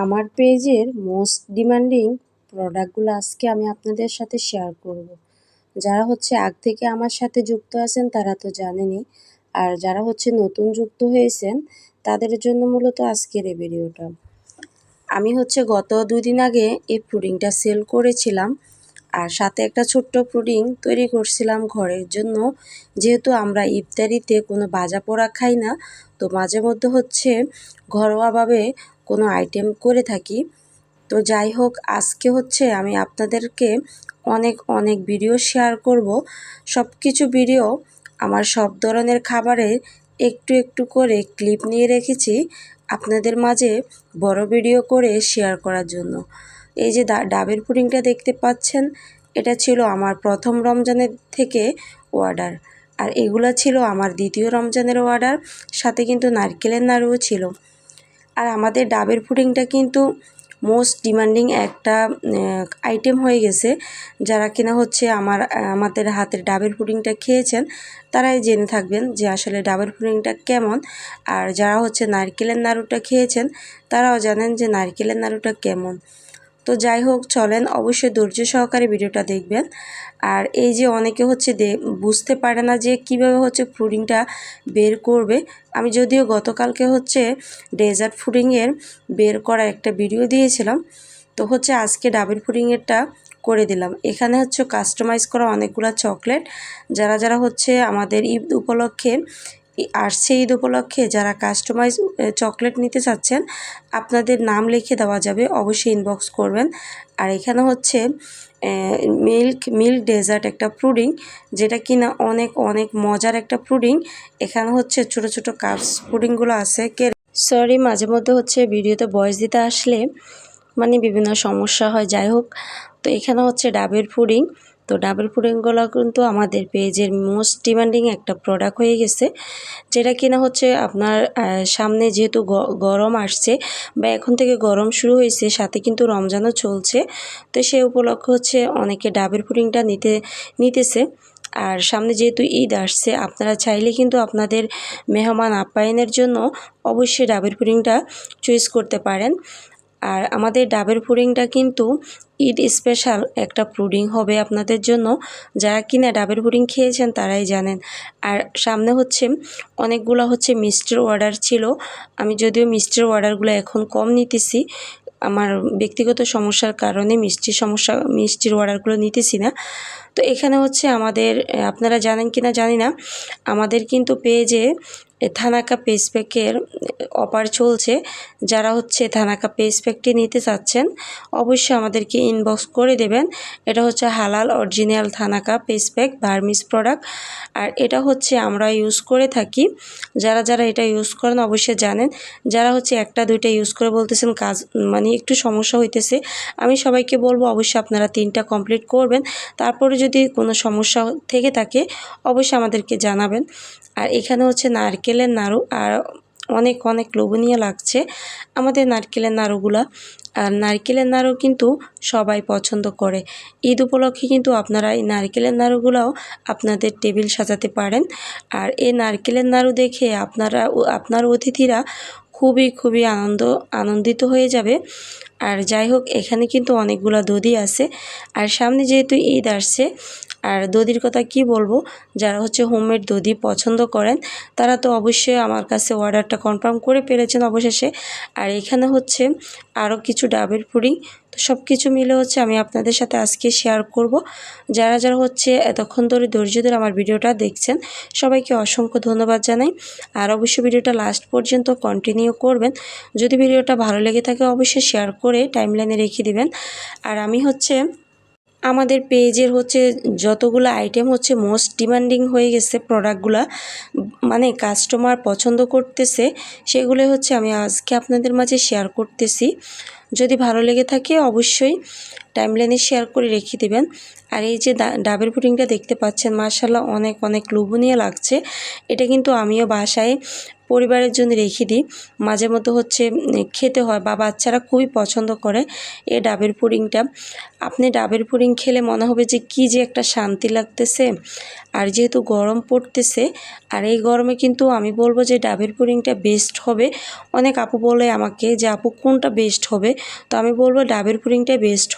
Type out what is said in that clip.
আমার পেজের most demanding প্রোডাক্টগুলো আজকে আমি আপনাদের সাথে শেয়ার করব। যারা আগ থেকে আমার সাথে যুক্ত আছেন তারা তো জানেনই, আর যারা নতুন যুক্ত হয়েছেন তাদের জন্য মূলত আজকের এই ভিডিওটা। আমি গত 2 দিন আগে এই পুডিংটা সেল করেছিলাম, আর সাথে একটা ছোট্ট পুডিং তৈরি করছিলাম ঘরের জন্য। যেহেতু আমরা ইফতারিতে কোনো ভাজা পোড়া খাই না, তো মাঝে মধ্যে ঘরোয়াভাবে কোনো আইটেম করে থাকি। তো যাই হোক, আজকে আমি আপনাদেরকে অনেক অনেক ভিডিও শেয়ার করব। সব কিছু ভিডিও আমার সব ধরনের খাবারের একটু একটু করে ক্লিপ নিয়ে রেখেছি আপনাদের মাঝে বড় ভিডিও করে শেয়ার করার জন্য। এই যে ডাবের পুডিংটা দেখতে পাচ্ছেন, এটা ছিল আমার প্রথম রমজানের থেকে অর্ডার, আর এগুলো ছিল আমার দ্বিতীয় রমজানের অর্ডার। সাথে কিন্তু নারকেলের নাড়ুও ছিল। আর আমাদের ডাবের পুডিংটা কিন্তু মোস্ট ডিমান্ডিং একটা আইটেম হয়ে গেছে। যারা কিনা আমাদের হাতের ডাবের পুডিংটা খেয়েছেন তারাই জেনে থাকবেন যে আসলে ডাবের পুডিংটা কেমন। আর যারা নারকেলের নাড়ুটা খেয়েছেন তারাও জানেন যে নারকেলের নাড়ুটা কেমন। তো যাই হোক, চলেন অবশ্যই ধৈর্য সহকারে ভিডিওটা দেখবেন। আর এই যে অনেকে বুঝতে পারে না যে কিভাবে পুডিংটা বের করবে। আমি যদিও গতকালকে ডেজার্ট পুডিংয়ের বের করা একটা ভিডিও দিয়েছিলাম, তো আজকে ডাবের পুডিংয়েরটা করে দিলাম। এখানে কাস্টমাইজ করা অনেকগুলো চকলেট। যারা যারা আমাদের ঈদ উপলক্ষে আসছে, ঈদ উপলক্ষে যারা কাস্টমাইজ চকলেট নিতে চাচ্ছেন আপনাদের নাম লিখে দেওয়া যাবে, অবশ্যই ইনবক্স করবেন। আর এখানে মিল্ক ডেজার্ট একটা পুডিং, যেটা কিনা অনেক অনেক মজার একটা পুডিং। এখানে ছোট ছোট কাপস পুডিংগুলো আছে। সরি, মাঝে মধ্যে ভিডিওতে ভয়েস দিতে আসলে বিভিন্ন সমস্যা হয়। যাই হোক, তো এখানে ডাবের পুডিং। তো ডাবের পুডিংগুলো কিন্তু আমাদের পেজের মোস্ট ডিমান্ডিং একটা প্রোডাক্ট হয়ে গেছে, যেটা কিনা আপনার সামনে যেহেতু গরম আসছে বা এখন থেকে গরম শুরু হয়েছে, সাথে কিন্তু রমজানও চলছে। তো সেই উপলক্ষে অনেকে ডাবের পুডিংটা নিতেছে। আর সামনে যেহেতু ঈদ আসছে, আপনারা চাইলে কিন্তু আপনাদের মেহমান আপ্যায়নের জন্য অবশ্যই ডাবের পুডিংটা চয়েস করতে পারেন। আর আমাদের ডাবের পুডিংটা কিন্তু ঈদ স্পেশাল একটা পুডিং হবে আপনাদের জন্য। যারা কিনা ডাবের পুডিং খেয়েছেন তারাই জানেন। আর সামনে অনেকগুলো মিষ্টির অর্ডার ছিল। আমি যদিও মিষ্টির অর্ডারগুলো এখন কম নিতেছি, আমার ব্যক্তিগত সমস্যার কারণে মিষ্টির অর্ডারগুলো নিতেছি না। তো এখানে আমাদের, আপনারা জানেন কিনা জানি না, আমাদের কিন্তু পেজে থানাকা পেজ প্যাকের অফার চলছে। যারা থানাকা পেজ প্যাকটি নিতে চাচ্ছেন অবশ্যই আমাদেরকে ইনবক্স করে দেবেন। এটা হালাল অরিজিনাল থানাকা পেজ প্যাক ভার্মিস প্রোডাক্ট, আর এটা আমরা ইউজ করে থাকি। যারা যারা এটা ইউজ করেন অবশ্যই জানেন। যারা একটা দুইটা ইউজ করে বলতেছেন কাজ একটু সমস্যা হইতেছে, আমি সবাইকে বলবো অবশ্যই আপনারা 3টা কমপ্লিট করবেন। তারপরে যদি কোনো সমস্যা থেকে থাকে অবশ্যই আমাদেরকে জানাবেন। আর এখানে নারকেলের নাড়ু, আর অনেক অনেক লোভনীয় লাগছে আমাদের নারকেলের নাড়ুগুলা। আর নারকেলের নাড়ু কিন্তু সবাই পছন্দ করে। ঈদ উপলক্ষে কিন্তু আপনারা এই নারকেলের নাড়ুগুলাও আপনাদের টেবিল সাজাতে পারেন। আর এই নারকেলের নাড়ু দেখে আপনার অতিথিরা খুবই খুবই আনন্দিত হয়ে যাবে। আর যাই হোক, এখানে কিন্তু অনেকগুলো দধি আছে। আর সামনে যেহেতু ঈদ আসছে, আর দধির কথা কি বলবো, যারা হোমমেড দধি পছন্দ করেন তারা তো অবশ্যই আমার কাছে অর্ডারটা কনফার্ম করে ফেলেছেন অবশেষে। আর এখানে আরও কিছু ডাবের পুডিং। তো সব কিছু মিলে আমি আপনাদের সাথে আজকে শেয়ার করব। যারা যারা এতক্ষণ ধরে ধৈর্য ধরে আমার ভিডিওটা দেখছেন সবাইকে অসংখ্য ধন্যবাদ জানাই। আর অবশ্যই ভিডিওটা লাস্ট পর্যন্ত কন্টিনিউ করবেন। যদি ভিডিওটা ভালো লেগে থাকে অবশ্যই শেয়ার করে টাইমলাইনে রেখে দিবেন। আর আমি আমাদের পেজের যতগুলো আইটেম মোস্ট ডিমান্ডিং হয়ে গেছে প্রোডাক্টগুলা, কাস্টমার পছন্দ করতেছে, সেগুলো আমি আজকে আপনাদের মাঝে শেয়ার করতেছি। যদি ভালো লেগে থাকে অবশ্যই টাইমলাইনে শেয়ার করে রেখে দিবেন। আর এই যে ডাবের পুডিংটা দেখতে পাচ্ছেন, মাশাআল্লাহ অনেক অনেক লোভনীয় লাগছে। এটা কিন্তু আমিও বাসায় পরিবারের জন্য রেখে দিই। মাঝে মধ্যে হচ্ছে খেতে হয় বা বাচ্চারা খুবই পছন্দ করে এই ডাবের পুডিংটা। আপনি ডাবের পুডিং খেলে মনে হবে যে কী যে একটা শান্তি লাগতেছে। আর যেহেতু গরম পড়তেছে, আর এই গরমে কিন্তু আমি বলবো যে ডাবের পুডিংটা বেস্ট হবে। অনেক আপু বলে আমাকে যে আপু কোনটা বেস্ট হবে, তো আমি বলবো ডাবের পুডিংটাই বেস্ট।